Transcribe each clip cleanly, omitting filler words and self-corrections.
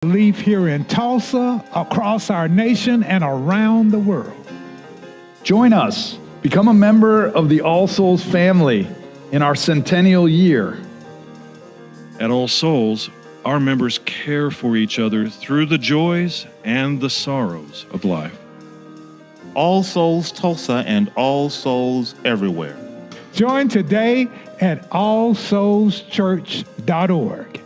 Belief here in Tulsa, across our nation, and around the world. Join us. Become a member of the All Souls family in our centennial year. At All Souls, our members care for each other through the joys and the sorrows of life. All Souls Tulsa and All Souls everywhere. Join today at allsoulschurch.org.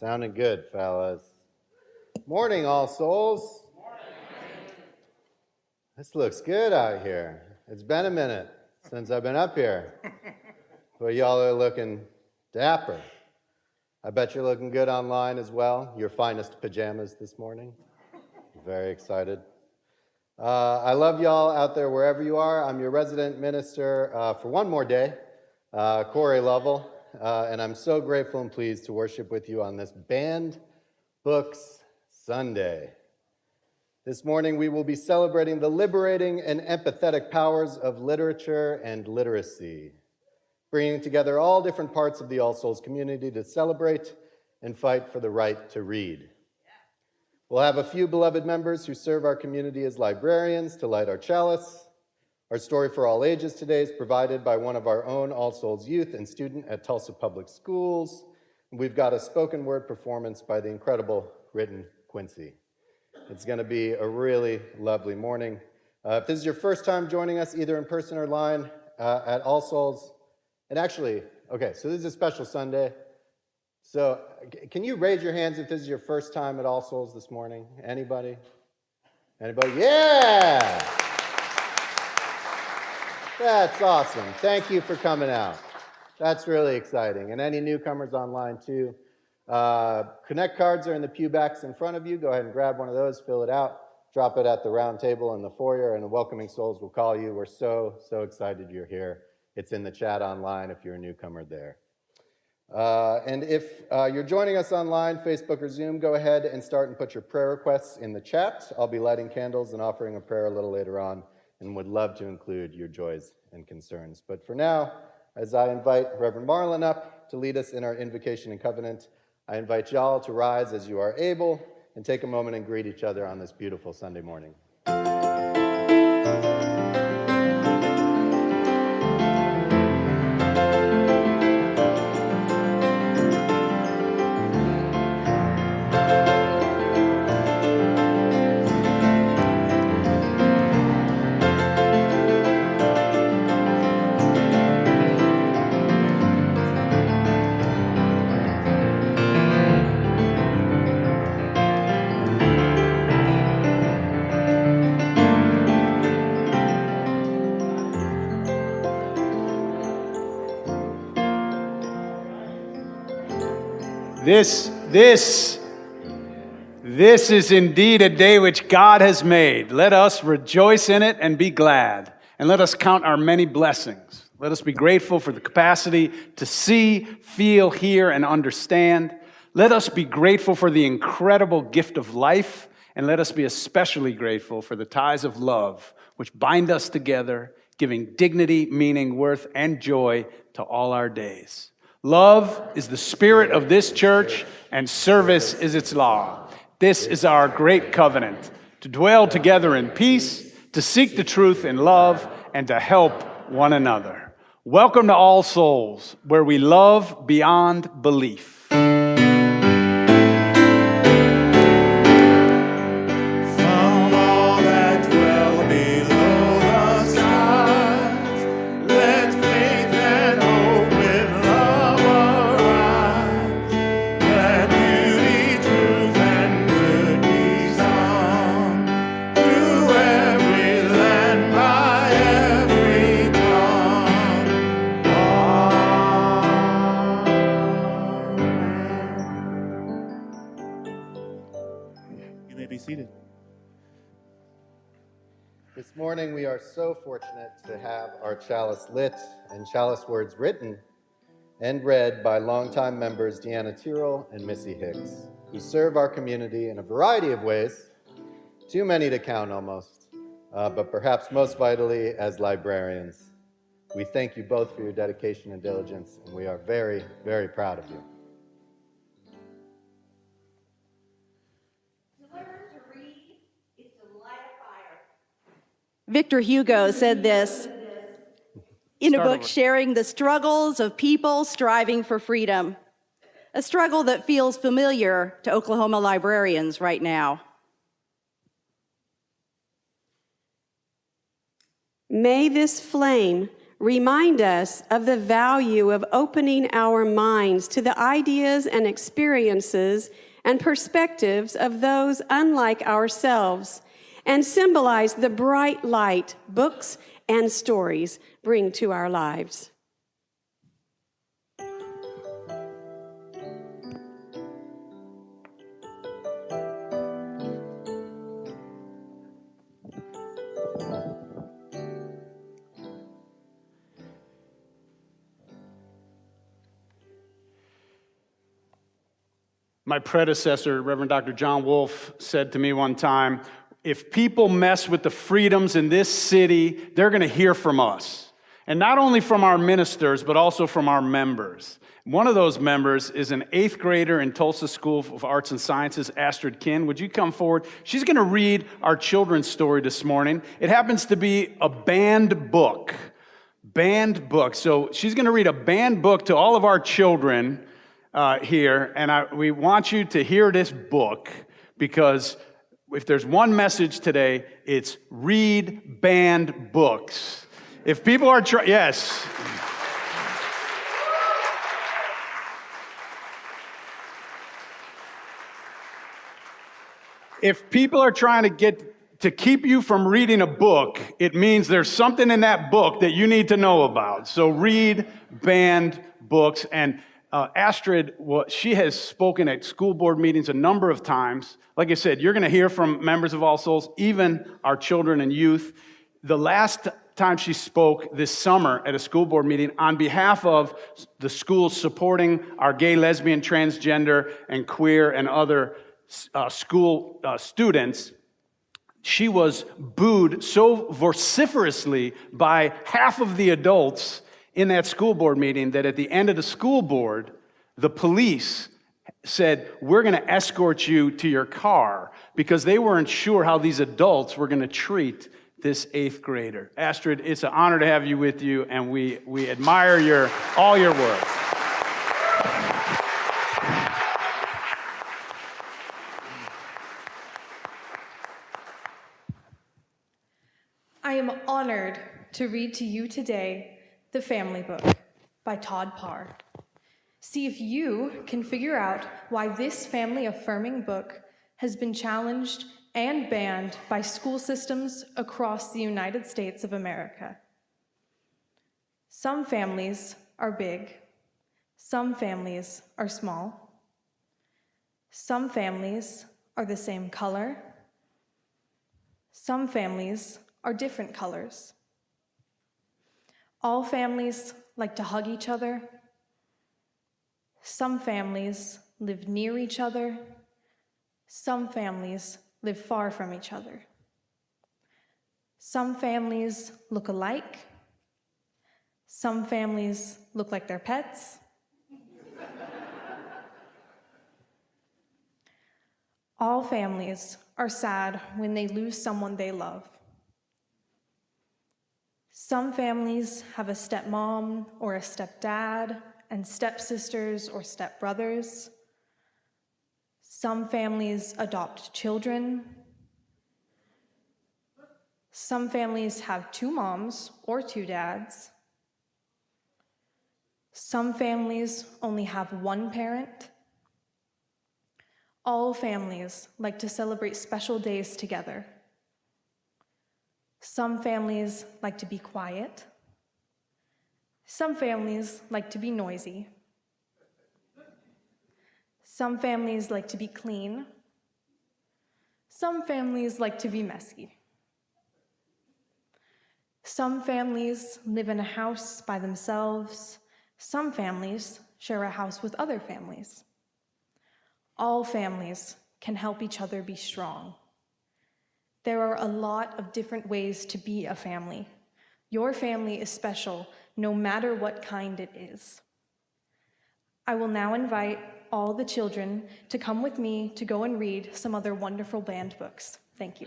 Sounding good, fellas. Morning, All Souls. This looks good out here. It's been a minute since I've been up here. But y'all are looking dapper. I bet you're looking good online as well. Your finest pajamas this morning. Very excited. I love y'all out there wherever you are. I'm your resident minister for one more day, Corey Lovell, and I'm so grateful and pleased to worship with you on this Banned Books Sunday. This morning we will be celebrating the liberating and empathetic powers of literature and literacy, bringing together all different parts of the All Souls community to celebrate and fight for the right to read. We'll have a few beloved members who serve our community as librarians to light our chalice. Our story for all ages today is provided by one of our own All Souls youth and student at Tulsa Public Schools. And we've got a spoken word performance by the incredible Ritten Quincy. It's going to be a really lovely morning. If this is your first time joining us, either in person or online at All Souls, and actually, okay, so this is a special Sunday. So can you raise your hands if this is your first time at All Souls this morning? Anybody? Anybody? Yeah! That's awesome. Thank you for coming out. That's really exciting. And any newcomers online too. Connect cards are in the pew backs in front of you. Go ahead and grab one of those, fill it out, drop it at the round table in the foyer, and the Welcoming Souls will call you. We're so excited you're here. It's in the chat online if you're a newcomer there. And if you're joining us online, Facebook or Zoom, go ahead and start and put your prayer requests in the chat. I'll be lighting candles and offering a prayer a little later on and would love to include your joys and concerns. But for now, as I invite Reverend Marlin up to lead us in our invocation and covenant, I invite y'all to rise as you are able and take a moment and greet each other on this beautiful Sunday morning. This is indeed a day which God has made. Let us rejoice in it and be glad. And let us count our many blessings. Let us be grateful for the capacity to see, feel, hear, and understand. Let us be grateful for the incredible gift of life. And let us be especially grateful for the ties of love which bind us together, giving dignity, meaning, worth, and joy to all our days. Love is the spirit of this church, and service is its law. This is our great covenant, to dwell together in peace, to seek the truth in love, and to help one another. Welcome to All Souls, where we love beyond belief. This morning we are so fortunate to have our chalice lit and chalice words written and read by longtime members Deanna Tyrrell and Missy Hicks, who serve our community in a variety of ways, too many to count almost, but perhaps most vitally as librarians. We thank you both for your dedication and diligence, and we are very, very proud of you. Victor Hugo said this in a book sharing the struggles of people striving for freedom, a struggle that feels familiar to Oklahoma librarians right now. May this flame remind us of the value of opening our minds to the ideas and experiences and perspectives of those unlike ourselves, and symbolize the bright light books and stories bring to our lives. My predecessor, Reverend Dr. John Wolfe, said to me one time, if people mess with the freedoms in this city, they're going to hear from us. And not only from our ministers, but also from our members. One of those members is an 8th grader in Tulsa School of Arts and Sciences, Astrid Kinn. Would you come forward? She's going to read our children's story this morning. It happens to be a banned book. Banned book. So she's going to read a banned book to all of our children here, and we want you to hear this book, because if there's one message today, it's read banned books. If people are yes. If people are trying to keep you from reading a book, it means there's something in that book that you need to know about. So read banned books. And Astrid, she has spoken at school board meetings a number of times. Like I said, you're going to hear from members of All Souls, even our children and youth. The last time she spoke this summer at a school board meeting on behalf of the schools supporting our gay, lesbian, transgender, and queer and other school students, she was booed so vociferously by half of the adults in that school board meeting that at the end of the school board, the police said, we're going to escort you to your car, because they weren't sure how these adults were going to treat this 8th grader. Astrid, it's an honor to have you with you, and we admire all your work. I am honored to read to you today The Family Book by Todd Parr. See if you can figure out why this family-affirming book has been challenged and banned by school systems across the United States of America. Some families are big. Some families are small. Some families are the same color. Some families are different colors. All families like to hug each other. Some families live near each other. Some families live far from each other. Some families look alike. Some families look like their pets. All families are sad when they lose someone they love. Some families have a stepmom or a stepdad and stepsisters or stepbrothers. Some families adopt children. Some families have 2 moms or 2 dads. Some families only have 1 parent. All families like to celebrate special days together. Some families like to be quiet. Some families like to be noisy. Some families like to be clean. Some families like to be messy. Some families live in a house by themselves. Some families share a house with other families. All families can help each other be strong. There are a lot of different ways to be a family. Your family is special, no matter what kind it is. I will now invite all the children to come with me to go and read some other wonderful banned books. Thank you.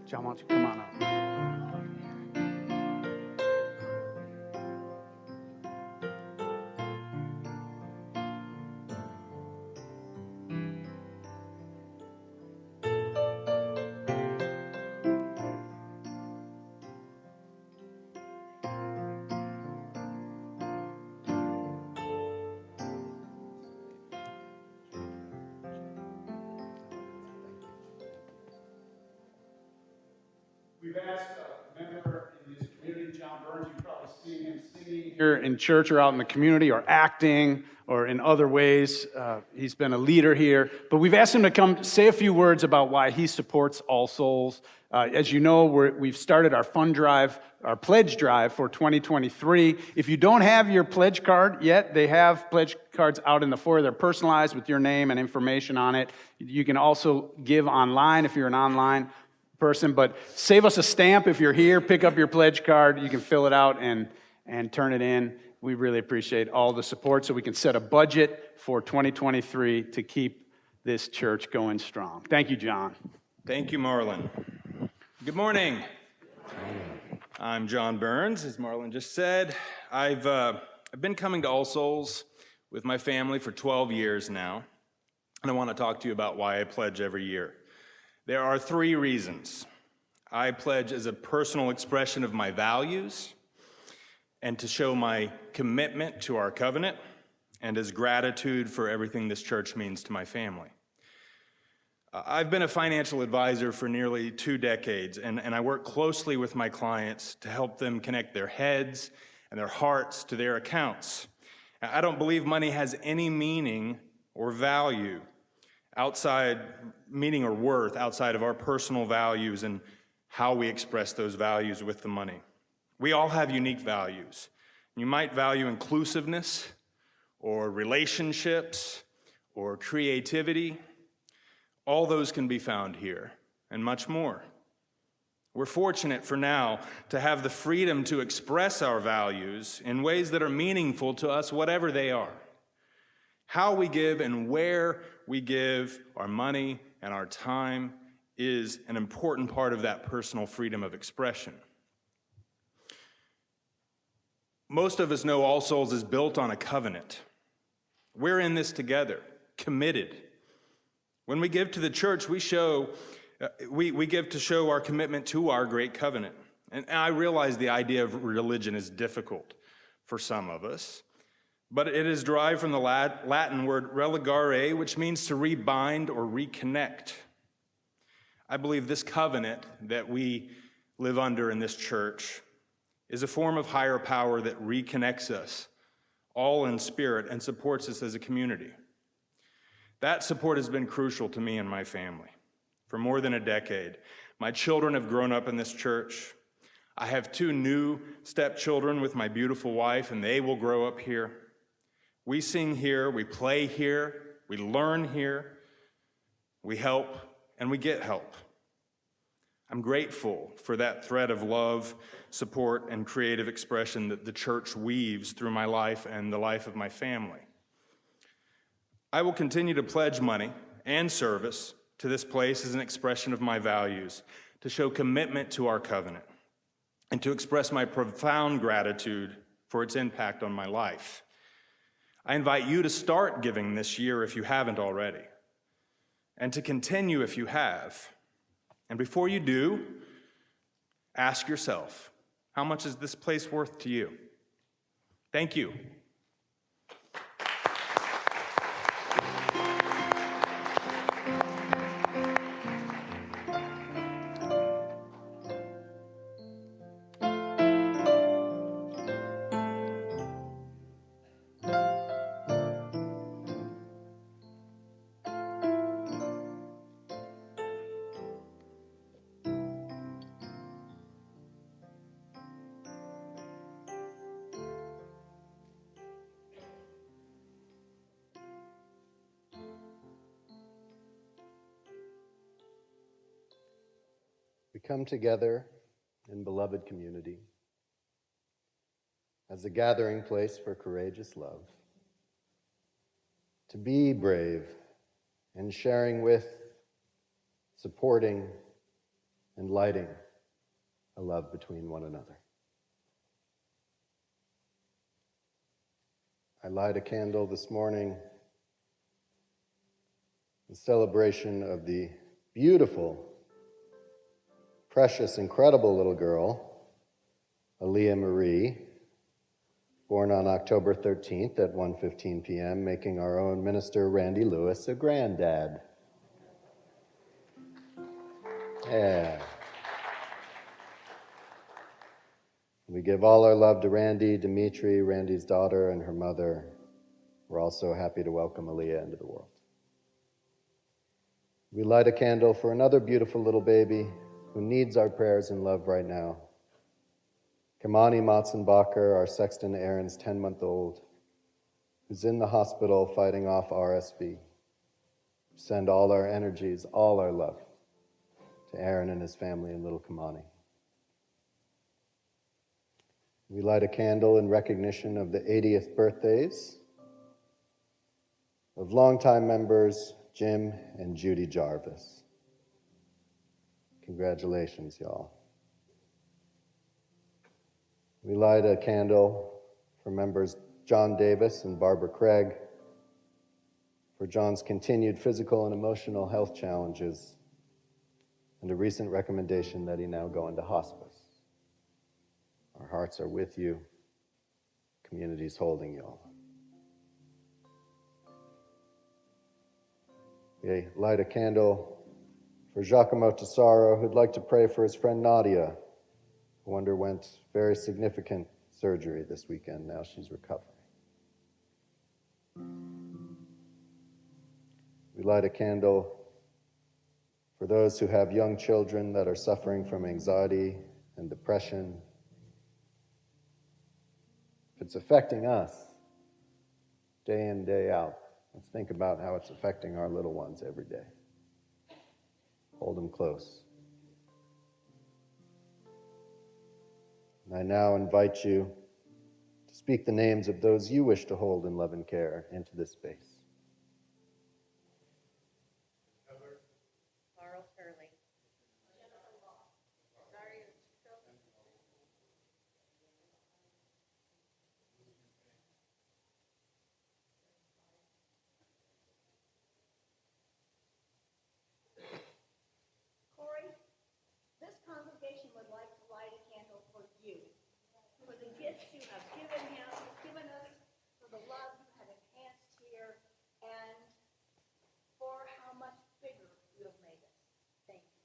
John, why don't you come on up? We've asked a member in this community, John Burns, you've probably seen him singing here in church or out in the community or acting or in other ways. He's been a leader here. But we've asked him to come say a few words about why he supports All Souls. As you know, we've started our fund drive, our pledge drive for 2023. If you don't have your pledge card yet, they have pledge cards out in the foyer. They're personalized with your name and information on it. You can also give online if you're an online person, but save us a stamp if you're here. Pick up your pledge card. You can fill it out and turn it in. We really appreciate all the support so we can set a budget for 2023 to keep this church going strong. Thank you, John. Thank you, Marlon. Good morning. I'm John Burns, as Marlon just said. I've been coming to All Souls with my family for 12 years now, and I want to talk to you about why I pledge every year. There are 3 reasons. I pledge as a personal expression of my values and to show my commitment to our covenant and as gratitude for everything this church means to my family. I've been a financial advisor for nearly 2 decades, and I work closely with my clients to help them connect their heads and their hearts to their accounts. I don't believe money has any meaning or value meaning or worth outside of our personal values and how we express those values with the money. We all have unique values. You might value inclusiveness or relationships or creativity. All those can be found here and much more. We're fortunate for now to have the freedom to express our values in ways that are meaningful to us, whatever they are. How we give and where we give our money and our time is an important part of that personal freedom of expression. Most of us know All Souls is built on a covenant. We're in this together, committed. When we give to the church, we give to show our commitment to our great covenant. And I realize the idea of religion is difficult for some of us. But it is derived from the Latin word religare, which means to rebind or reconnect. I believe this covenant that we live under in this church is a form of higher power that reconnects us, all in spirit, and supports us as a community. That support has been crucial to me and my family for more than a decade. My children have grown up in this church. I have 2 new stepchildren with my beautiful wife, and they will grow up here. We sing here, we play here, we learn here, we help, and we get help. I'm grateful for that thread of love, support, and creative expression that the church weaves through my life and the life of my family. I will continue to pledge money and service to this place as an expression of my values, to show commitment to our covenant, and to express my profound gratitude for its impact on my life. I invite you to start giving this year if you haven't already, and to continue if you have. And before you do, ask yourself, how much is this place worth to you? Thank you. We come together in beloved community as a gathering place for courageous love, to be brave in sharing with, supporting, and lighting a love between one another. I light a candle this morning in celebration of the beautiful, precious, incredible little girl, Aaliyah Marie, born on October 13th at 1:15 p.m., making our own minister Randy Lewis a granddad. Yeah. We give all our love to Randy, Dimitri, Randy's daughter, and her mother. We're also happy to welcome Aaliyah into the world. We light a candle for another beautiful little baby who needs our prayers and love right now. Kamani Matzenbacher, our sexton Aaron's 10-month-old, who's in the hospital fighting off RSV. Send all our energies, all our love to Aaron and his family and little Kamani. We light a candle in recognition of the 80th birthdays of longtime members Jim and Judy Jarvis. Congratulations, y'all. We light a candle for members John Davis and Barbara Craig for John's continued physical and emotional health challenges and a recent recommendation that he now go into hospice. Our hearts are with you. Community's holding you all. We light a candle for Giacomo Tesoro, who'd like to pray for his friend Nadia, who underwent very significant surgery this weekend. Now she's recovering. We light a candle for those who have young children that are suffering from anxiety and depression. If it's affecting us day in, day out, let's think about how it's affecting our little ones every day. Hold them close. And I now invite you to speak the names of those you wish to hold in love and care into this space. Would like to light a candle for you, for the gifts you have given us, for the love you have enhanced here, and for how much bigger you have made us. Thank you.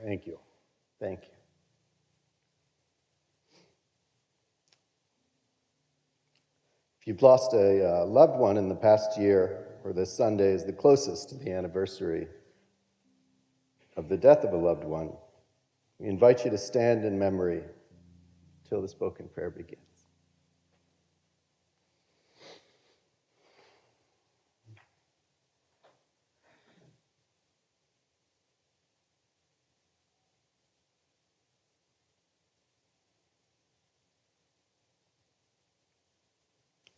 Thank you. Thank you. If you've lost a loved one in the past year, or this Sunday is the closest to the anniversary of the death of a loved one, we invite you to stand in memory till the spoken prayer begins.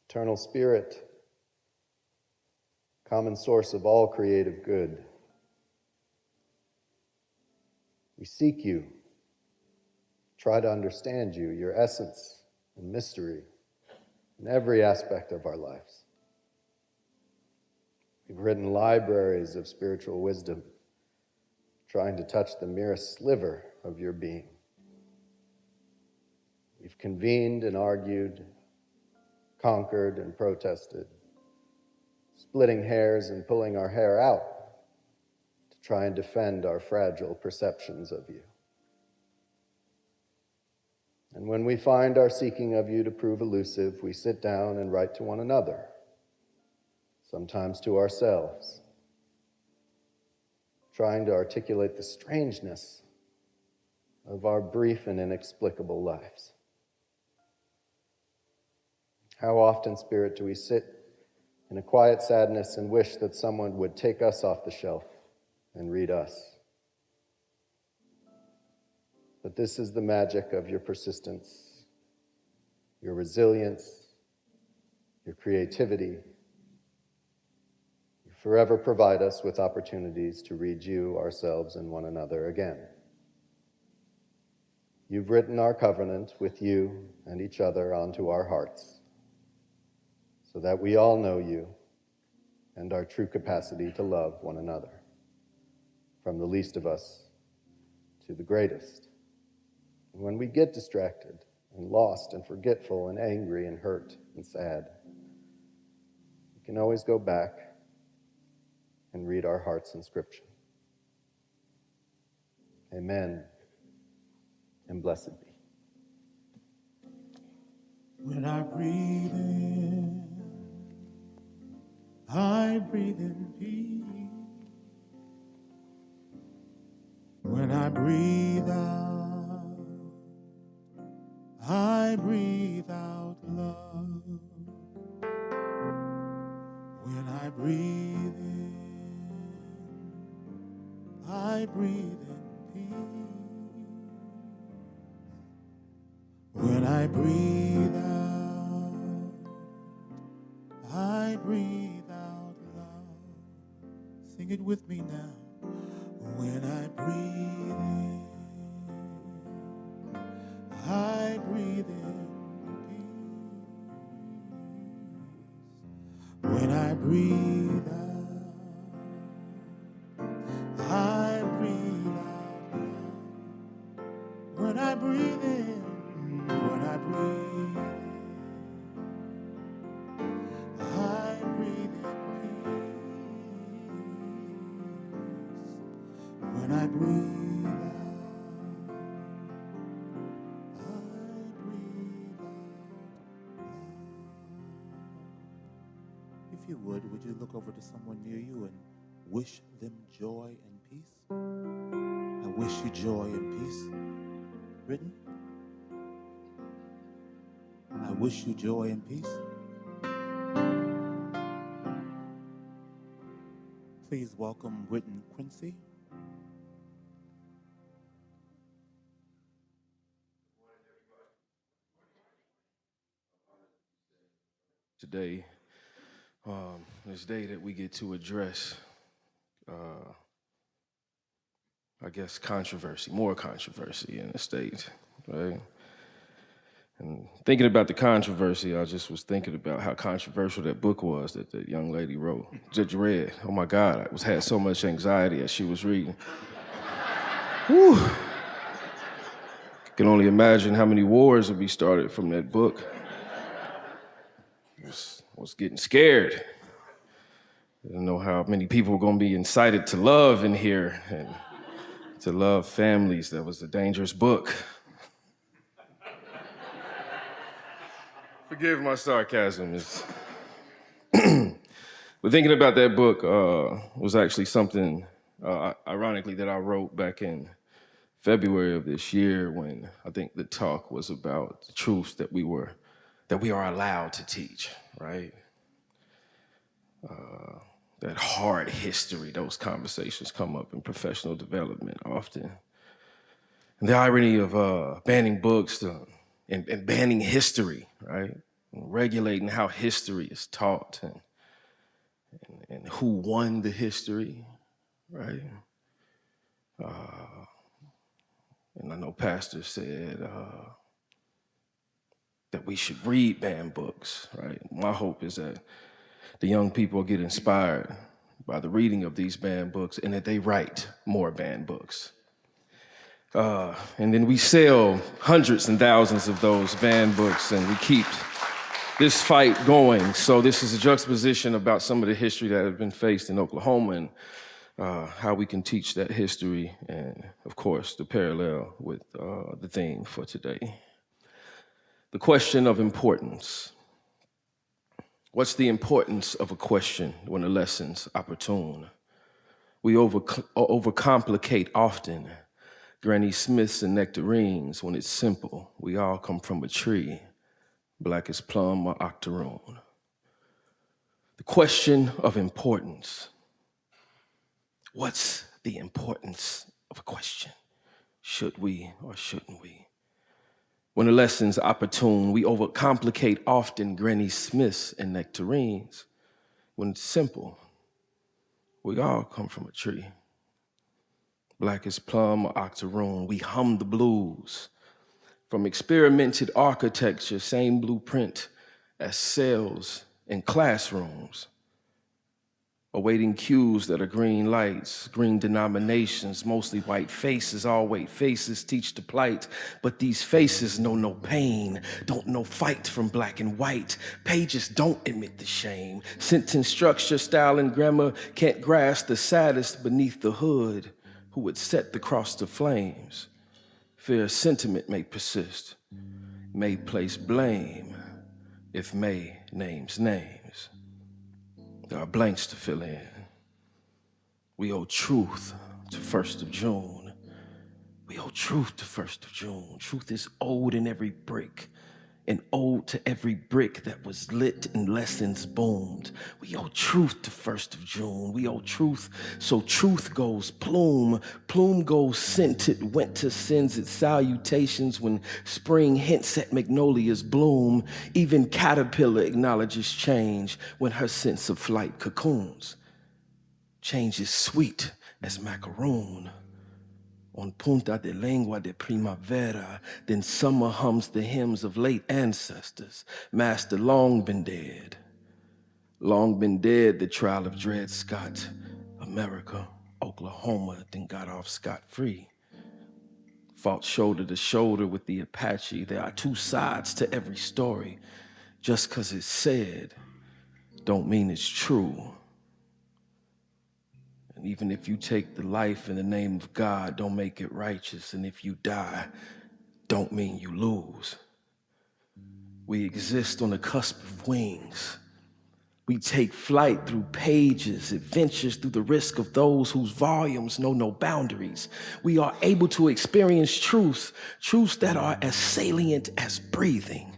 Eternal Spirit, common source of all creative good, we seek you, try to understand you, your essence and mystery in every aspect of our lives. We've written libraries of spiritual wisdom, trying to touch the merest sliver of your being. We've convened and argued, conquered and protested, splitting hairs and pulling our hair out to try and defend our fragile perceptions of you. And when we find our seeking of you to prove elusive, we sit down and write to one another, sometimes to ourselves, trying to articulate the strangeness of our brief and inexplicable lives. How often, Spirit, do we sit in a quiet sadness and wish that someone would take us off the shelf and read us? But this is the magic of your persistence. your resilience, your creativity. You forever provide us with opportunities to read you, ourselves, and one another again. You've written our covenant with you and each other onto our hearts, so that we all know you and our true capacity to love one another, from the least of us to the greatest. And when we get distracted and lost and forgetful and angry and hurt and sad, we can always go back and read our hearts in Scripture. Amen, and blessed be. When I breathe in, I breathe in peace. When I breathe out, I breathe out love. When I breathe in, I breathe in peace. When I breathe out, I breathe out love. Sing it with me now. When I breathe in, I breathe in peace. When I breathe out, I breathe out love. When I breathe in, when I breathe in, I breathe in peace. When I breathe out, I breathe out love. If you would you look over to someone near you and wish them joy and peace? I wish you joy and peace. Written? I wish you joy and peace. Please welcome Written Quincy. Today, this day that we get to address, I guess, more controversy in the state, right? And thinking about the controversy, I just was thinking about how controversial that book was that the young lady wrote, that you read. Oh my God, I had so much anxiety as she was reading. Whew. Can only imagine how many wars would be started from that book. I was getting scared. I didn't know how many people were going to be incited to love in here and to love families. That was a dangerous book. Forgive my sarcasm. But thinking about that book was actually something, ironically, that I wrote back in February of this year when I think the talk was about the truths that we are allowed to teach, right? That hard history, those conversations come up in professional development often. And the irony of banning books and banning history, right? And regulating how history is taught and who won the history, right? And I know Pastor said that we should read banned books, right? My hope is that the young people get inspired by the reading of these banned books and that they write more banned books. And then we sell hundreds and thousands of those banned books and we keep this fight going. So this is a juxtaposition about some of the history that has been faced in Oklahoma and how we can teach that history and, of course, the parallel with the theme for today. The question of importance. What's the importance of a question when a lesson's opportune? We overcomplicate often. Granny Smiths and nectarines when it's simple. We all come from a tree, black as plum or octoroon. The question of importance. What's the importance of a question? Should we or shouldn't we? When a lesson's opportune, we overcomplicate often Granny Smiths and nectarines. When it's simple, we all come from a tree. Black as plum or octoroon, we hum the blues. From experimented architecture, same blueprint as cells in classrooms. Awaiting cues that are green lights, green denominations, mostly white faces, all white faces teach the plight, but these faces know no pain, don't know fight from black and white. Pages don't admit the shame. Sentence structure, style, and grammar can't grasp the saddest beneath the hood who would set the cross to flames. Fear sentiment may persist, may place blame if May names names. There are blanks to fill in. We owe truth to 1st of June. We owe truth to 1st of June. Truth is owed in every brick, and owed to every brick that was lit and lessons boomed. We owe truth to 1st of June. We owe truth, so truth goes plume. Plume goes scented, winter sends its salutations when spring hints at magnolia's bloom. Even caterpillar acknowledges change when her sense of flight cocoons. Change is sweet as macaroon. On punta de lengua de primavera, then summer hums the hymns of late ancestors. Master long been dead. Long been dead, the trial of Dred Scott. America, Oklahoma, then got off scot-free. Fought shoulder to shoulder with the Apache. There are two sides to every story. Just 'cause it's said, don't mean it's true. And even if you take the life in the name of God, don't make it righteous. And if you die, don't mean you lose. We exist on the cusp of wings. We take flight through pages, adventures through the risk of those whose volumes know no boundaries. We are able to experience truths that are as salient as breathing.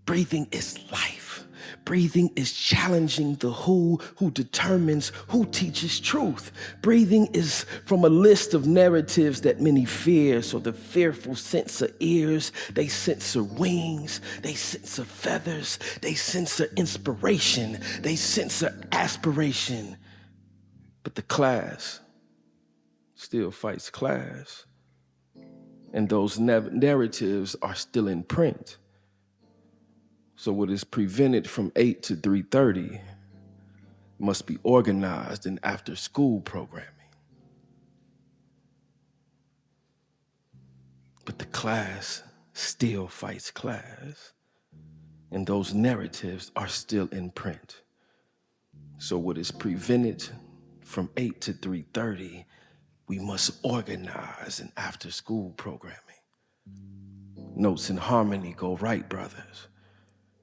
Breathing is life. Breathing is challenging the who determines who teaches truth. Breathing is from a list of narratives that many fear, so the fearful censor ears, they censor wings, they censor feathers, they censor inspiration, they censor aspiration. But the class still fights class, and those narratives are still in print. So what is prevented from 8 to 3:30 must be organized in after-school programming. But the class still fights class, and those narratives are still in print. So what is prevented from 8 to 3:30, we must organize in after-school programming. Notes in harmony go right, brothers.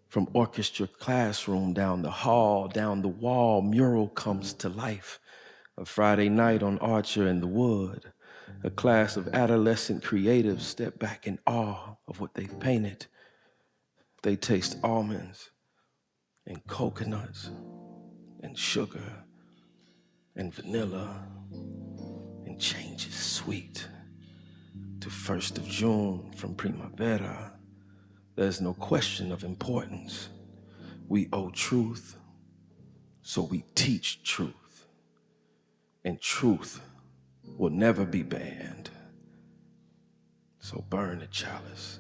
From orchestra classroom down the hall, down the wall, mural comes to life. A Friday night on Archer in the Wood, a class of adolescent creatives step back in awe of what they've painted. They taste almonds and coconuts and sugar and vanilla, and change is sweet. To 1st of June from Primavera, there's no question of importance. We owe truth, so we teach truth. And truth will never be banned. So burn the chalice.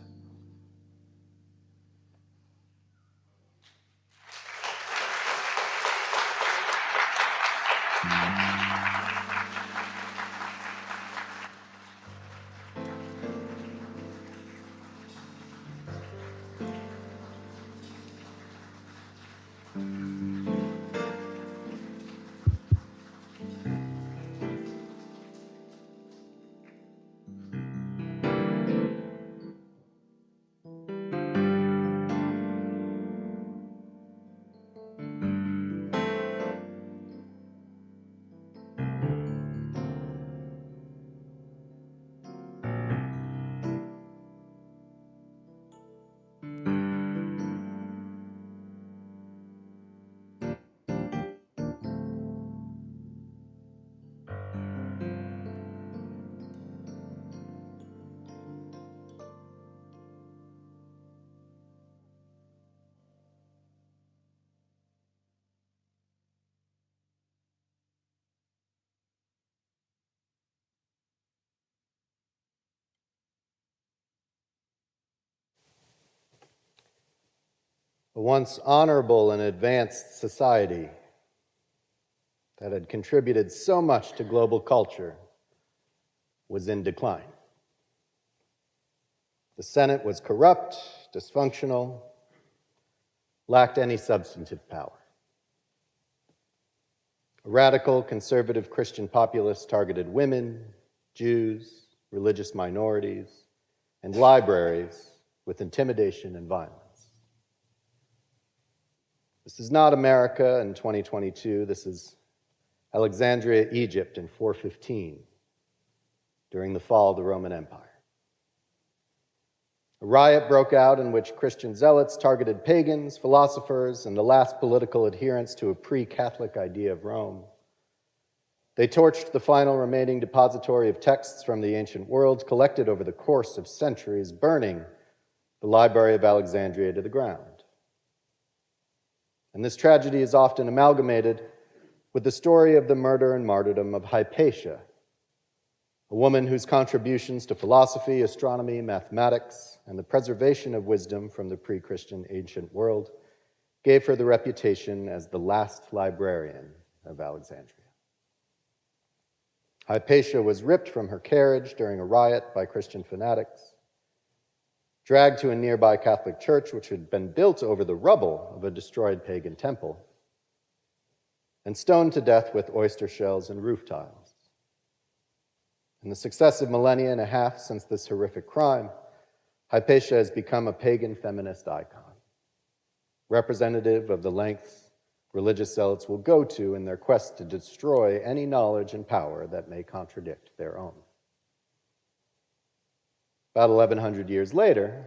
A once honorable and advanced society that had contributed so much to global culture was in decline. The Senate was corrupt, dysfunctional, lacked any substantive power. A radical, conservative Christian populace targeted women, Jews, religious minorities, and libraries with intimidation and violence. This is not America in 2022. This is Alexandria, Egypt in 415, during the fall of the Roman Empire. A riot broke out in which Christian zealots targeted pagans, philosophers, and the last political adherents to a pre-Catholic idea of Rome. They torched the final remaining depository of texts from the ancient world collected over the course of centuries, burning the Library of Alexandria to the ground. And this tragedy is often amalgamated with the story of the murder and martyrdom of Hypatia, a woman whose contributions to philosophy, astronomy, mathematics, and the preservation of wisdom from the pre-Christian ancient world gave her the reputation as the last librarian of Alexandria. Hypatia was ripped from her carriage during a riot by Christian fanatics, dragged to a nearby Catholic church which had been built over the rubble of a destroyed pagan temple, and stoned to death with oyster shells and roof tiles. In the successive millennia and a half since this horrific crime, Hypatia has become a pagan feminist icon, representative of the lengths religious zealots will go to in their quest to destroy any knowledge and power that may contradict their own. About 1,100 years later,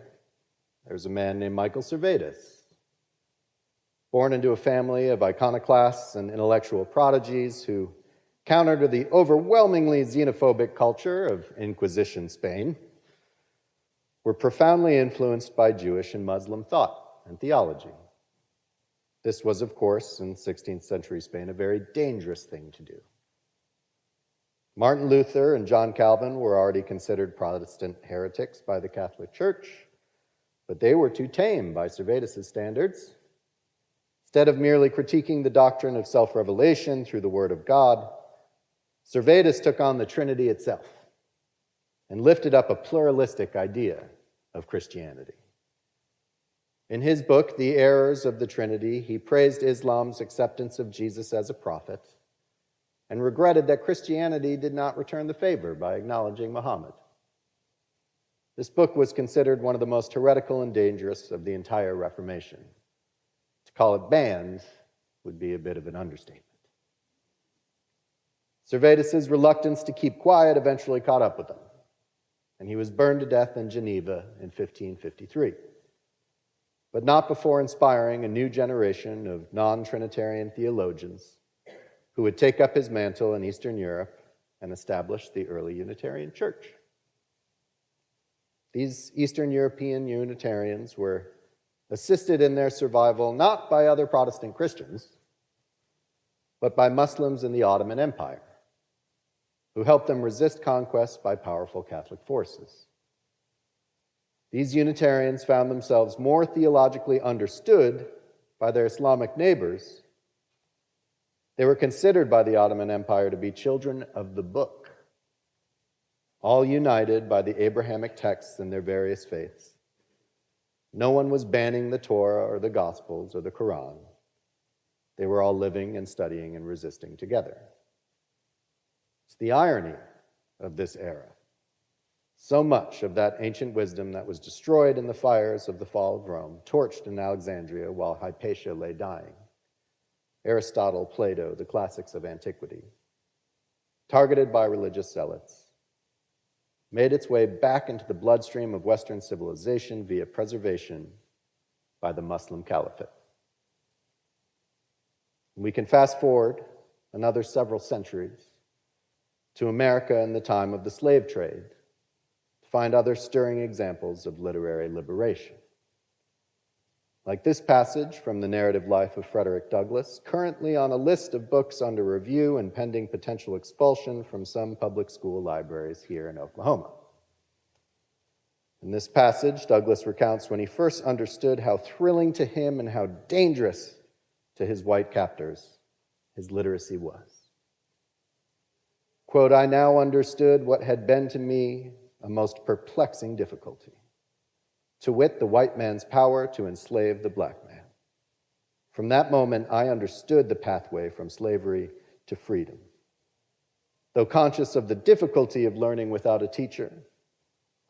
there's a man named Michael Servetus, born into a family of iconoclasts and intellectual prodigies who, counter to the overwhelmingly xenophobic culture of Inquisition Spain, were profoundly influenced by Jewish and Muslim thought and theology. This was, of course, in 16th century Spain, a very dangerous thing to do. Martin Luther and John Calvin were already considered Protestant heretics by the Catholic Church, but they were too tame by Servetus' standards. Instead of merely critiquing the doctrine of self-revelation through the Word of God, Servetus took on the Trinity itself and lifted up a pluralistic idea of Christianity. In his book, The Errors of the Trinity, he praised Islam's acceptance of Jesus as a prophet and regretted that Christianity did not return the favor by acknowledging Muhammad. This book was considered one of the most heretical and dangerous of the entire Reformation. To call it banned would be a bit of an understatement. Servetus' reluctance to keep quiet eventually caught up with him, and he was burned to death in Geneva in 1553. But not before inspiring a new generation of non-Trinitarian theologians who would take up his mantle in Eastern Europe and establish the early Unitarian Church. These Eastern European Unitarians were assisted in their survival not by other Protestant Christians, but by Muslims in the Ottoman Empire, who helped them resist conquest by powerful Catholic forces. These Unitarians found themselves more theologically understood by their Islamic neighbors. They were considered by the Ottoman Empire to be children of the book, all united by the Abrahamic texts in their various faiths. No one was banning the Torah or the Gospels or the Quran. They were all living and studying and resisting together. It's the irony of this era. So much of that ancient wisdom that was destroyed in the fires of the fall of Rome, torched in Alexandria while Hypatia lay dying. Aristotle, Plato, the classics of antiquity, targeted by religious zealots, made its way back into the bloodstream of Western civilization via preservation by the Muslim Caliphate. We can fast forward another several centuries to America in the time of the slave trade, find other stirring examples of literary liberation. Like this passage from the narrative life of Frederick Douglass, currently on a list of books under review and pending potential expulsion from some public school libraries here in Oklahoma. In this passage, Douglas recounts when he first understood how thrilling to him and how dangerous to his white captors his literacy was. Quote, "I now understood what had been to me a most perplexing difficulty, to wit, the white man's power to enslave the black man. From that moment, I understood the pathway from slavery to freedom. Though conscious of the difficulty of learning without a teacher,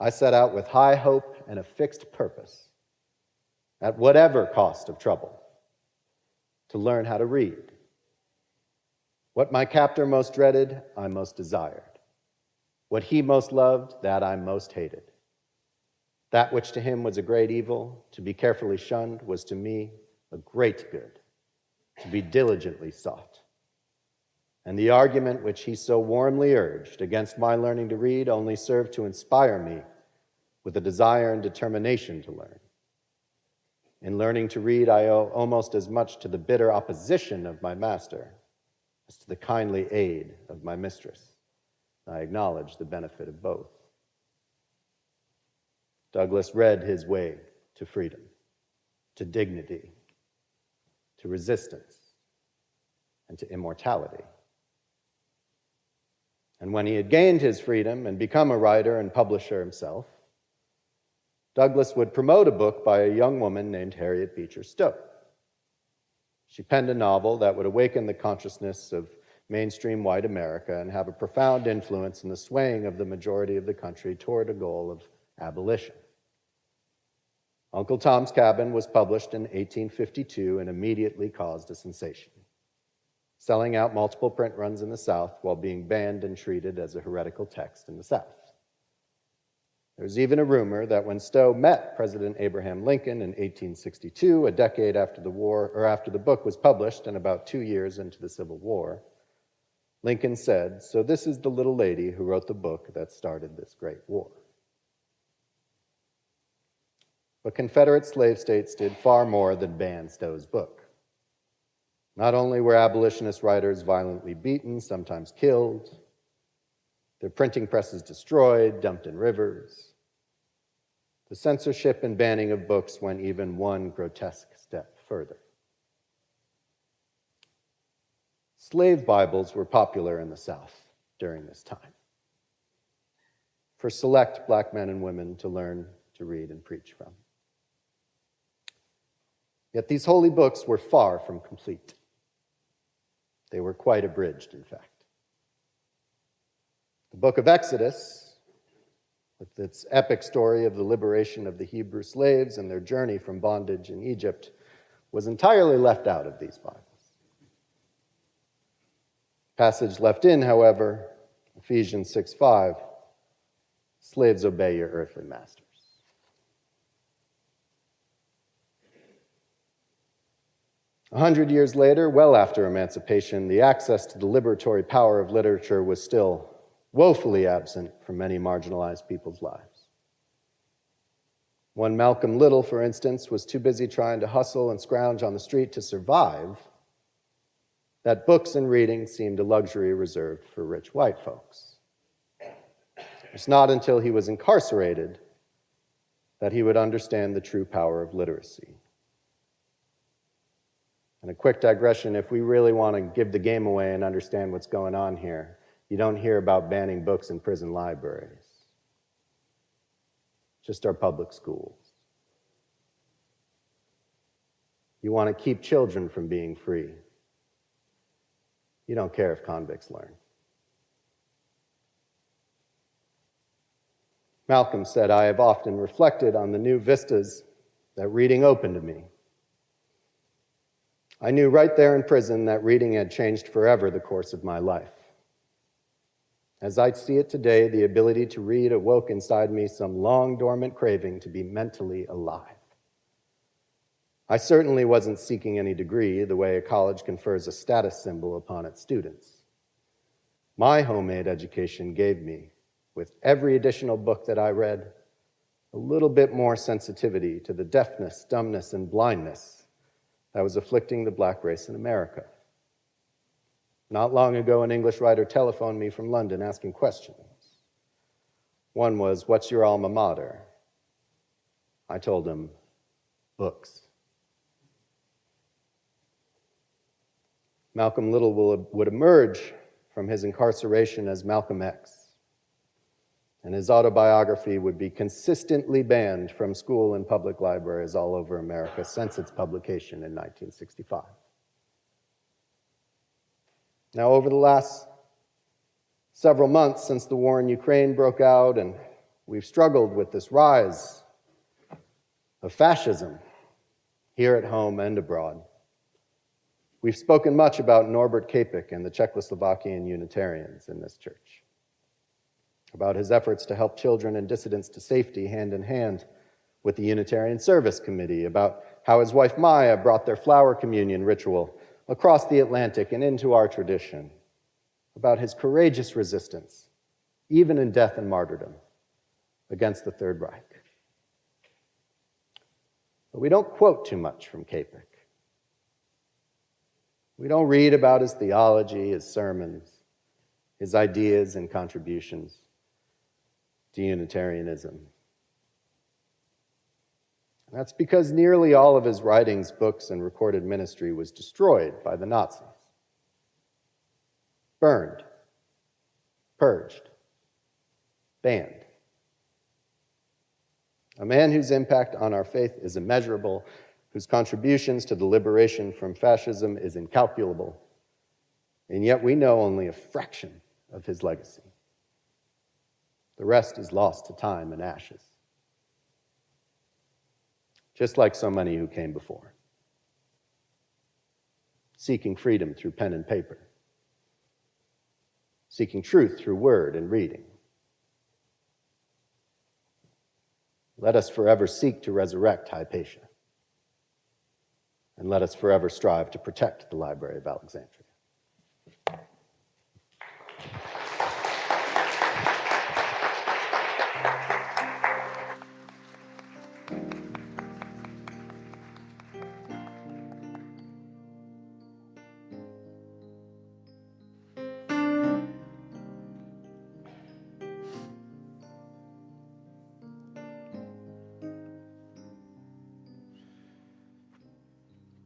I set out with high hope and a fixed purpose, at whatever cost of trouble, to learn how to read. What my captor most dreaded, I most desired. What he most loved, that I most hated. That which to him was a great evil, to be carefully shunned, was to me a great good, to be diligently sought. And the argument which he so warmly urged against my learning to read only served to inspire me with a desire and determination to learn. In learning to read, I owe almost as much to the bitter opposition of my master as to the kindly aid of my mistress. I acknowledge the benefit of both." Douglas read his way to freedom, to dignity, to resistance, and to immortality. And when he had gained his freedom and become a writer and publisher himself, Douglas would promote a book by a young woman named Harriet Beecher Stowe. She penned a novel that would awaken the consciousness of mainstream white America and have a profound influence in the swaying of the majority of the country toward a goal of abolition. Uncle Tom's Cabin was published in 1852 and immediately caused a sensation, selling out multiple print runs in the South while being banned and treated as a heretical text in the South. There's even a rumor that when Stowe met President Abraham Lincoln in 1862, a decade after the war, or after the book was published and about 2 years into the Civil War, Lincoln said, "So this is the little lady who wrote the book that started this great war." But Confederate slave states did far more than ban Stowe's book. Not only were abolitionist writers violently beaten, sometimes killed, their printing presses destroyed, dumped in rivers. The censorship and banning of books went even one grotesque step further. Slave Bibles were popular in the South during this time for select black men and women to learn to read and preach from. Yet these holy books were far from complete. They were quite abridged, in fact. The book of Exodus, with its epic story of the liberation of the Hebrew slaves and their journey from bondage in Egypt, was entirely left out of these Bibles. Passage left in, however, Ephesians 6:5, "Slaves, obey your earthly masters." 100 years later, well after emancipation, the access to the liberatory power of literature was still woefully absent from many marginalized people's lives. One Malcolm Little, for instance, was too busy trying to hustle and scrounge on the street to survive that books and reading seemed a luxury reserved for rich white folks. It's not until he was incarcerated that he would understand the true power of literacy. And a quick digression, if we really want to give the game away and understand what's going on here, you don't hear about banning books in prison libraries, just our public schools. You want to keep children from being free. You don't care if convicts learn. Malcolm said, "I have often reflected on the new vistas that reading opened to me. I knew right there in prison that reading had changed forever the course of my life. As I see it today, the ability to read awoke inside me some long dormant craving to be mentally alive. I certainly wasn't seeking any degree the way a college confers a status symbol upon its students. My homemade education gave me, with every additional book that I read, a little bit more sensitivity to the deafness, dumbness, and blindness that was afflicting the black race in America. Not long ago, an English writer telephoned me from London asking questions. One was, 'What's your alma mater?' I told him, books. Malcolm Little would emerge from his incarceration as Malcolm X, and his autobiography would be consistently banned from school and public libraries all over America since its publication in 1965. Now, over the last several months since the war in Ukraine broke out, and we've struggled with this rise of fascism here at home and abroad, we've spoken much about Norbert Kapik and the Czechoslovakian Unitarians in this church, about his efforts to help children and dissidents to safety hand in hand with the Unitarian Service Committee, about how his wife Maya brought their flower communion ritual across the Atlantic and into our tradition, about his courageous resistance, even in death and martyrdom, against the Third Reich. But we don't quote too much from Kapik. We don't read about his theology, his sermons, his ideas and contributions to Unitarianism. That's because nearly all of his writings, books, and recorded ministry was destroyed by the Nazis. Burned, purged, banned. A man whose impact on our faith is immeasurable, whose contributions to the liberation from fascism is incalculable, and yet we know only a fraction of his legacy. The rest is lost to time and ashes, just like so many who came before, seeking freedom through pen and paper, seeking truth through word and reading. Let us forever seek to resurrect Hypatia, and let us forever strive to protect the Library of Alexandria.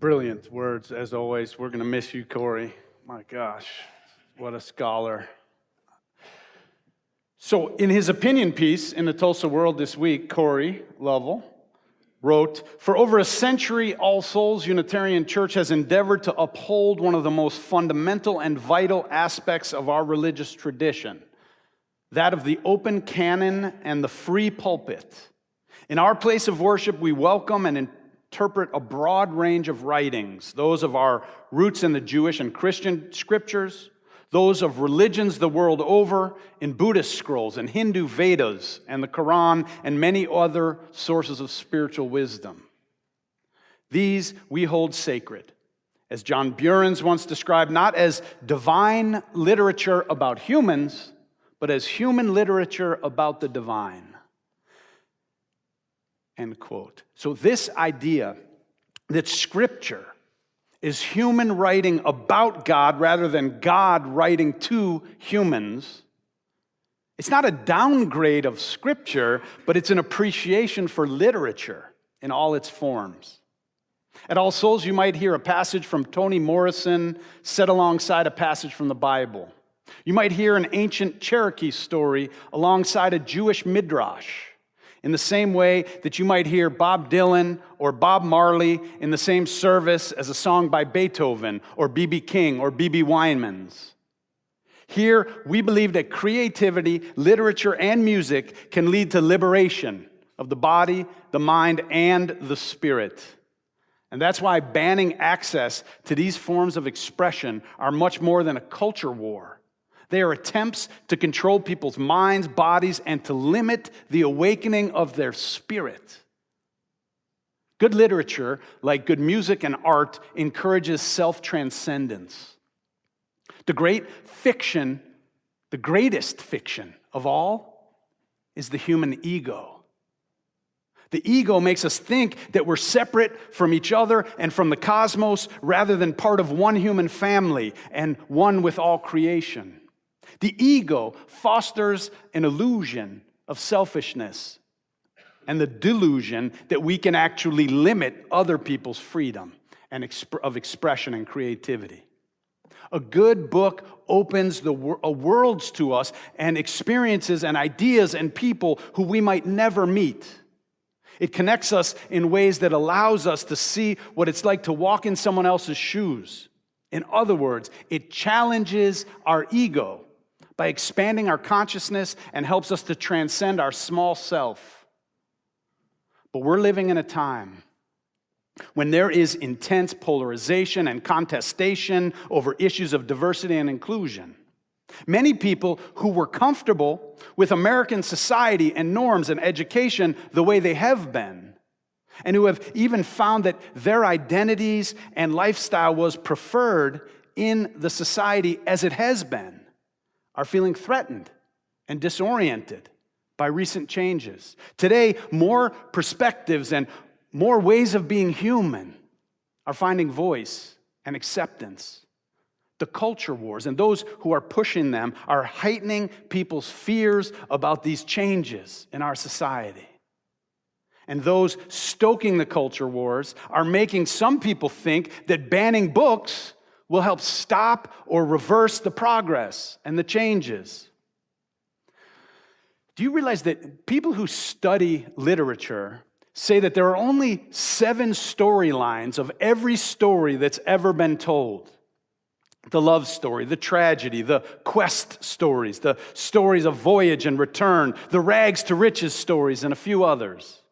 Brilliant words, as always. We're going to miss you, Corey. My gosh, what a scholar. So, in his opinion piece in the Tulsa World this week, Corey Lovell wrote, "For over a century, All Souls Unitarian Church has endeavored to uphold one of the most fundamental and vital aspects of our religious tradition, that of the open canon and the free pulpit. In our place of worship, we welcome and interpret a broad range of writings, those of our roots in the Jewish and Christian scriptures, those of religions the world over, in Buddhist scrolls and Hindu Vedas and the Quran and many other sources of spiritual wisdom. These we hold sacred, as John Burens once described, not as divine literature about humans, but as human literature about the divine." End quote. So this idea that Scripture is human writing about God rather than God writing to humans, it's not a downgrade of Scripture, but it's an appreciation for literature in all its forms. At All Souls, you might hear a passage from Toni Morrison set alongside a passage from the Bible. You might hear an ancient Cherokee story alongside a Jewish midrash, in the same way that you might hear Bob Dylan or Bob Marley in the same service as a song by Beethoven or B.B. King or B.B. Weinman's. Here, we believe that creativity, literature, and music can lead to liberation of the body, the mind, and the spirit. And that's why banning access to these forms of expression are much more than a culture war. They are attempts to control people's minds, bodies, and to limit the awakening of their spirit. Good literature, like good music and art, encourages self-transcendence. The great fiction, the greatest fiction of all, is the human ego. The ego makes us think that we're separate from each other and from the cosmos rather than part of one human family and one with all creation. The ego fosters an illusion of selfishness. and the delusion that we can actually limit other people's freedom and of expression and creativity. A good book opens worlds to us and experiences and ideas and people who we might never meet. It connects us in ways that allows us to see what it's like to walk in someone else's shoes. In other words, it challenges our ego by expanding our consciousness and helps us to transcend our small self. But we're living in a time when there is intense polarization and contestation over issues of diversity and inclusion. Many people who were comfortable with American society and norms and education the way they have been, and who have even found that their identities and lifestyle was preferred in the society as it has been, are feeling threatened and disoriented by recent changes. Today, more perspectives and more ways of being human are finding voice and acceptance. The culture wars and those who are pushing them are heightening people's fears about these changes in our society. And those stoking the culture wars are making some people think that banning books will help stop or reverse the progress and the changes. Do you realize that people who study literature say that there are only 7 storylines of every story that's ever been told? The love story, the tragedy, the quest stories, the stories of voyage and return, the rags to riches stories, and a few others.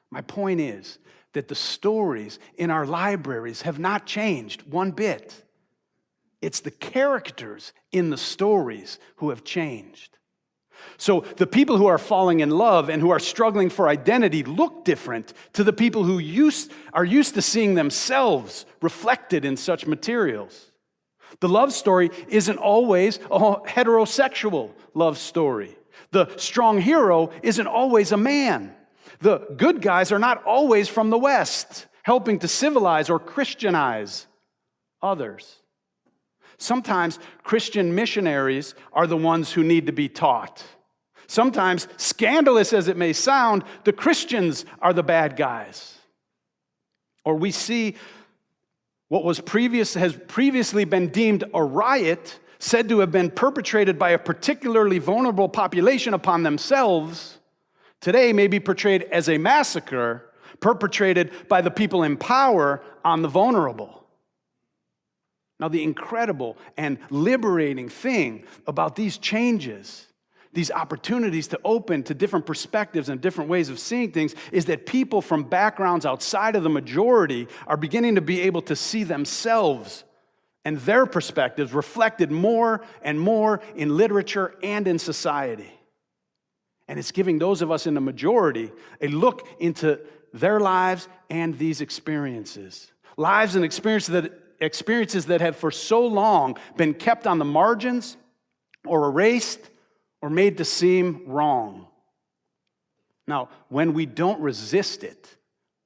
My point is that the stories in our libraries have not changed one bit. It's the characters in the stories who have changed. So the people who are falling in love and who are struggling for identity look different to the people who are used to seeing themselves reflected in such materials. The love story isn't always a heterosexual love story. The strong hero isn't always a man. The good guys are not always from the West, helping to civilize or Christianize others. Sometimes Christian missionaries are the ones who need to be taught. Sometimes, scandalous as it may sound, the Christians are the bad guys. Or we see what has previously been deemed a riot, said to have been perpetrated by a particularly vulnerable population upon themselves, today may be portrayed as a massacre perpetrated by the people in power on the vulnerable. Now, the incredible and liberating thing about these changes, these opportunities to open to different perspectives and different ways of seeing things, is that people from backgrounds outside of the majority are beginning to be able to see themselves and their perspectives reflected more and more in literature and in society. And it's giving those of us in the majority a look into their lives and these experiences. Lives and experiences that have for so long been kept on the margins or erased or made to seem wrong. Now, when we don't resist it,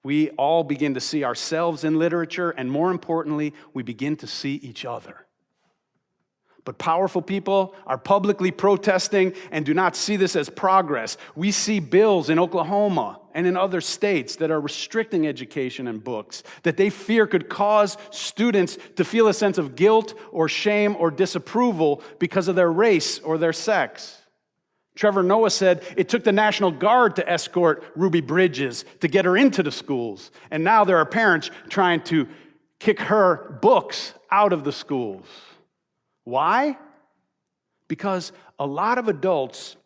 we all begin to see ourselves in literature, and more importantly, we begin to see each other. But powerful people are publicly protesting and do not see this as progress. We see bills in Oklahoma and in other states that are restricting education and books that they fear could cause students to feel a sense of guilt or shame or disapproval because of their race or their sex. Trevor Noah said it took the National Guard to escort Ruby Bridges to get her into the schools. And now there are parents trying to kick her books out of the schools. Why? Because a lot of adults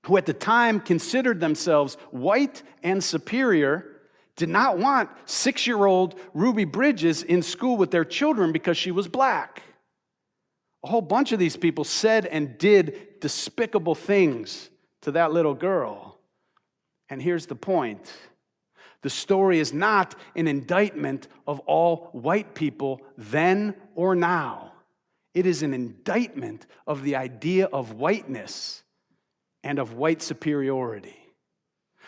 who at the time considered themselves white and superior did not want 6-year-old Ruby Bridges in school with their children because she was black. A whole bunch of these people said and did despicable things to that little girl. And here's the point. The story is not an indictment of all white people then or now. It is an indictment of the idea of whiteness and of white superiority.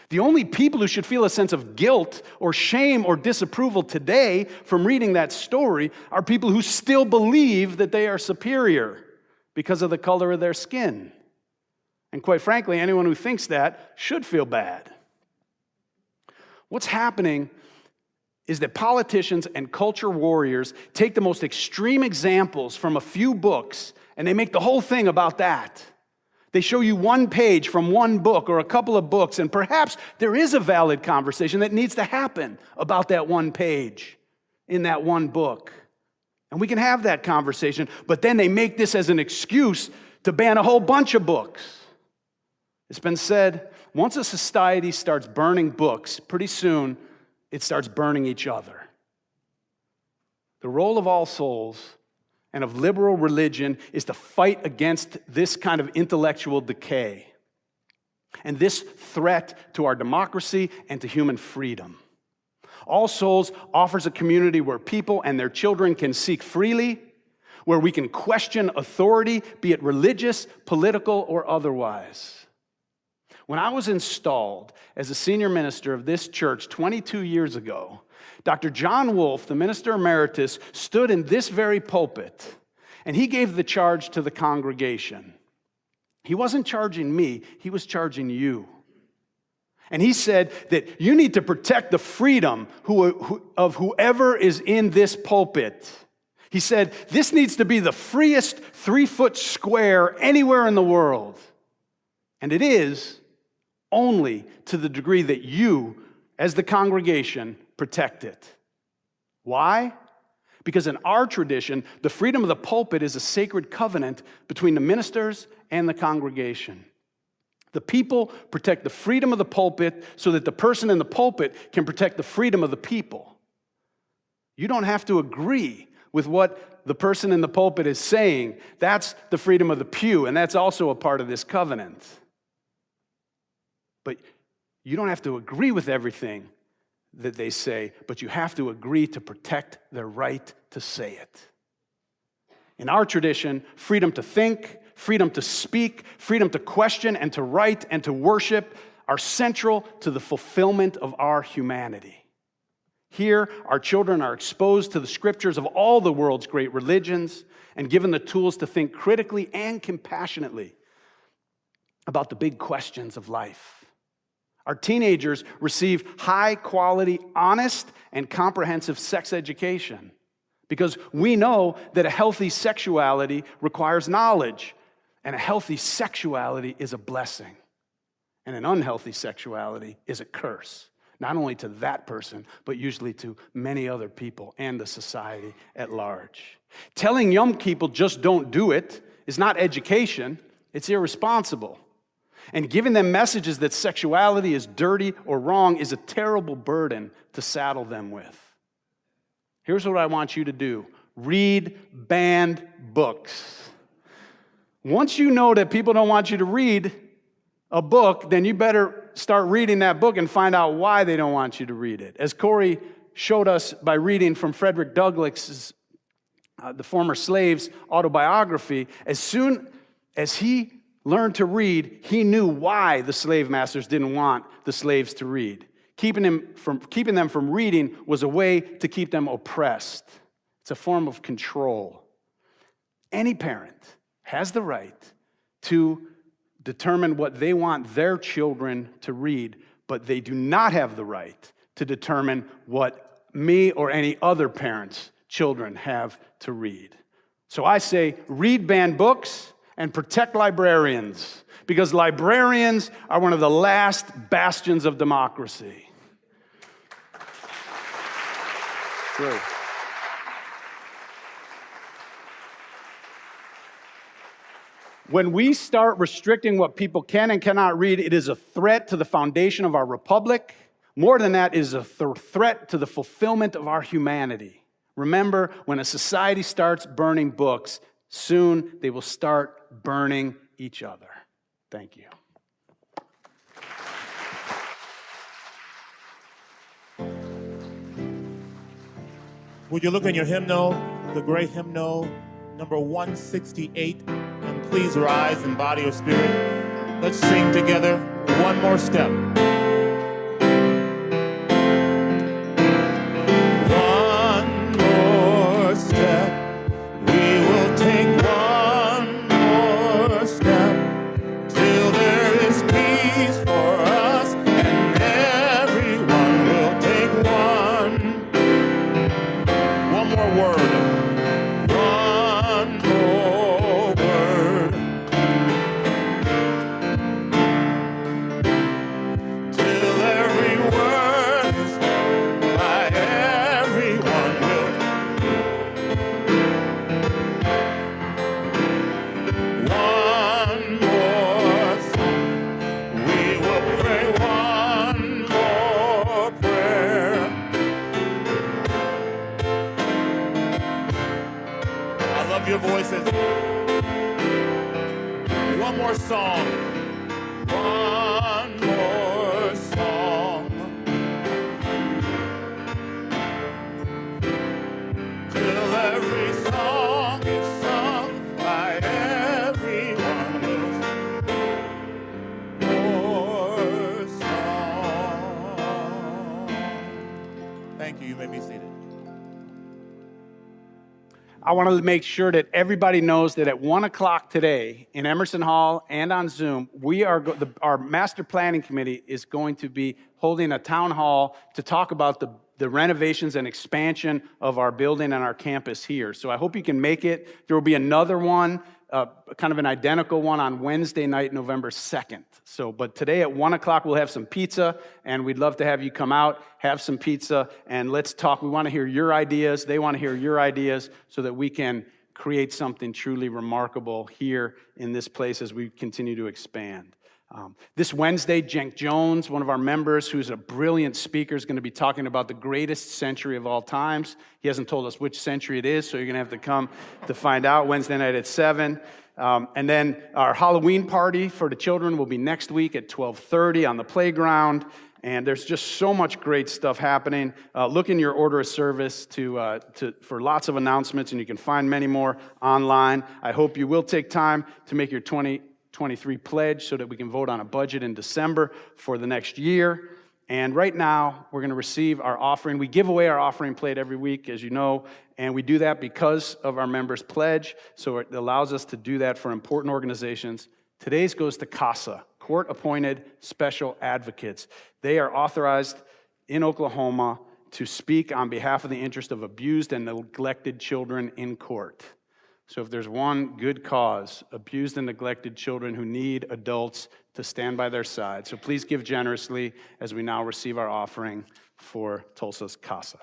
The only people who should feel a sense of guilt or shame or disapproval today from reading that story are people who still believe that they are superior because of the color of their skin. And quite frankly, anyone who thinks that should feel bad. What's happening is that politicians and culture warriors take the most extreme examples from a few books and they make the whole thing about that. They show you one page from one book or a couple of books, and perhaps there is a valid conversation that needs to happen about that one page in that one book. And we can have that conversation, but then they make this as an excuse to ban a whole bunch of books. It's been said, once a society starts burning books, pretty soon it starts burning each other. The role of All Souls and of liberal religion is to fight against this kind of intellectual decay and this threat to our democracy and to human freedom. All Souls offers a community where people and their children can seek freely, where we can question authority, be it religious, political, or otherwise. When I was installed as a senior minister of this church 22 years ago, Dr. John Wolfe, the minister emeritus, stood in this very pulpit, and he gave the charge to the congregation. He wasn't charging me, he was charging you. And he said that you need to protect the freedom of whoever is in this pulpit. He said, this needs to be the freest 3-foot square anywhere in the world. And it is only to the degree that you, as the congregation, protect it. Why? Because in our tradition, the freedom of the pulpit is a sacred covenant between the ministers and the congregation. The people protect the freedom of the pulpit so that the person in the pulpit can protect the freedom of the people. You don't have to agree with what the person in the pulpit is saying. That's the freedom of the pew, and that's also a part of this covenant. But you don't have to agree with everything that they say, but you have to agree to protect their right to say it. In our tradition, freedom to think, freedom to speak, freedom to question and to write and to worship are central to the fulfillment of our humanity. Here, our children are exposed to the scriptures of all the world's great religions and given the tools to think critically and compassionately about the big questions of life. Our teenagers receive high-quality, honest, and comprehensive sex education because we know that a healthy sexuality requires knowledge, and a healthy sexuality is a blessing, and an unhealthy sexuality is a curse, not only to that person, but usually to many other people and the society at large. Telling young people just don't do it is not education, it's irresponsible. And giving them messages that sexuality is dirty or wrong is a terrible burden to saddle them with. Here's what I want you to do. Read banned books. Once you know that people don't want you to read a book, then you better start reading that book and find out why they don't want you to read it. As Corey showed us by reading from Frederick Douglass's the former slave's autobiography, as soon as he learned to read, he knew why the slave masters didn't want the slaves to read. Keeping them from reading was a way to keep them oppressed. It's a form of control. Any parent has the right to determine what they want their children to read, but they do not have the right to determine what me or any other parent's children have to read. So I say, read banned books and protect librarians, because librarians are one of the last bastions of democracy. True. When we start restricting what people can and cannot read, it is a threat to the foundation of our republic. More than that, it is a threat to the fulfillment of our humanity. Remember, when a society starts burning books, soon they will start burning each other. Thank you. Would you look in your hymnal, the great hymnal, number 168, and please rise in body or spirit. Let's sing together one more step. One more step. We will take one more step till there is peace for us and everyone will more word. One more word. Till every word is by everyone will. One more song. We will pray one more prayer. I love your voices. One more song. One more song. Till every song is sung by everyone else. More song. Thank you. You may be seated. I want to make sure that everybody knows that at 1 o'clock today in Emerson Hall and on Zoom, our master planning committee is going to be holding a town hall to talk about the renovations and expansion of our building and our campus here. So I hope you can make it. There will be another one, kind of an identical one on Wednesday night, November 2nd. But today at 1 o'clock, we'll have some pizza, and we'd love to have you come out, have some pizza, and let's talk. We want to hear your ideas. They want to hear your ideas so that we can create something truly remarkable here in this place as we continue to expand. This Wednesday, Cenk Jones, one of our members who's a brilliant speaker, is going to be talking about the greatest century of all times. He hasn't told us which century it is, so you're going to have to come to find out Wednesday night at 7. And then our Halloween party for the children will be next week at 12:30 on the playground. And there's just so much great stuff happening. Look in your order of service for lots of announcements, and you can find many more online. I hope you will take time to make your 2023 pledge so that we can vote on a budget in December for the next year. And right now, we're going to receive our offering. We give away our offering plate every week, as you know, and we do that because of our members' pledge, so it allows us to do that for important organizations. Today's goes to CASA, Court-Appointed Special Advocates. They are authorized in Oklahoma to speak on behalf of the interest of abused and neglected children in court. So if there's one good cause, abused and neglected children who need adults to stand by their side. So please give generously as we now receive our offering for Tulsa's CASA.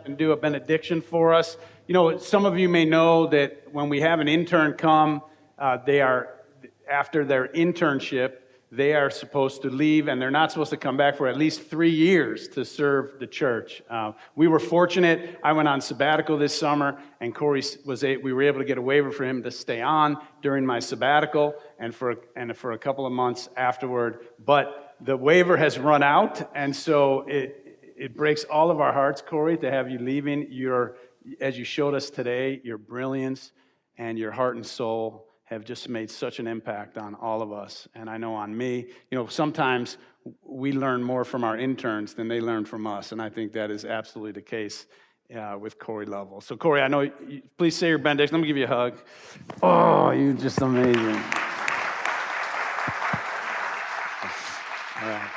And do a benediction for us. You know, some of you may know that when we have an intern come, they are, after their internship, they are supposed to leave, and they're not supposed to come back for at least 3 years to serve the church. We were fortunate. I went on sabbatical this summer, and Corey we were able to get a waiver for him to stay on during my sabbatical and for a couple of months afterward. But the waiver has run out, and so it breaks all of our hearts, Corey, to have you leaving. As you showed us today, your brilliance and your heart and soul have just made such an impact on all of us, and I know on me. You know, sometimes we learn more from our interns than they learn from us, and I think that is absolutely the case with Corey Lovell. So, Corey, I know, please say your benediction. Let me give you a hug. Oh, you're just amazing. All right.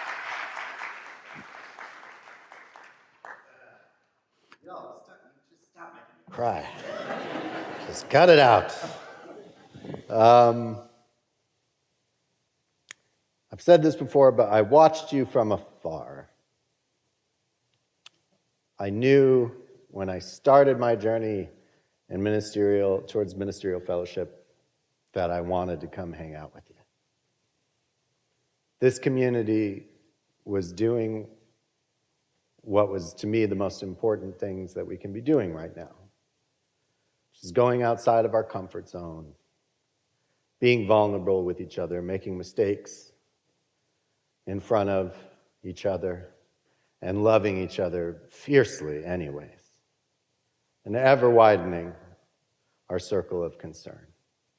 Cry. Just cut it out. I've said this before, but I watched you from afar. I knew when I started my journey in towards ministerial fellowship that I wanted to come hang out with you. This community was doing what was, to me, the most important things that we can be doing right now, which is going outside of our comfort zone, being vulnerable with each other, making mistakes in front of each other, and loving each other fiercely anyways, and ever widening our circle of concern,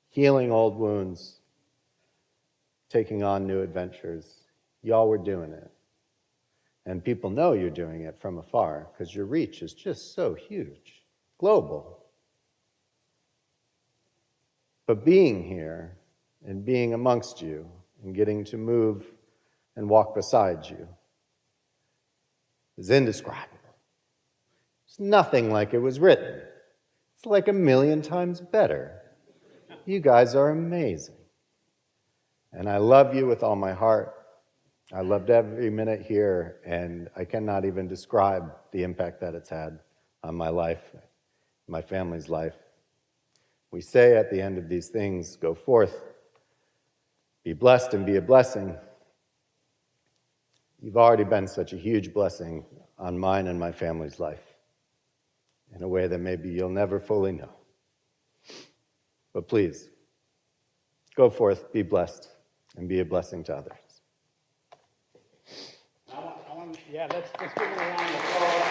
healing old wounds, taking on new adventures. Y'all were doing it. And people know you're doing it from afar because your reach is just so huge, global. But being here and being amongst you and getting to move and walk beside you is indescribable. It's nothing like it was written. It's like 1,000,000 times better. You guys are amazing. And I love you with all my heart. I loved every minute here, and I cannot even describe the impact that it's had on my life, my family's life. We say at the end of these things, go forth, be blessed and be a blessing. You've already been such a huge blessing on mine and my family's life in a way that maybe you'll never fully know. But please, go forth, be blessed, and be a blessing to others. Let's give it a round of applause.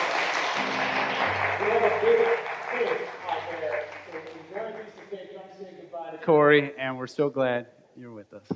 We have a big fish out there. So we're very pleased to come say goodbye to Corey, and we're so glad you're with us.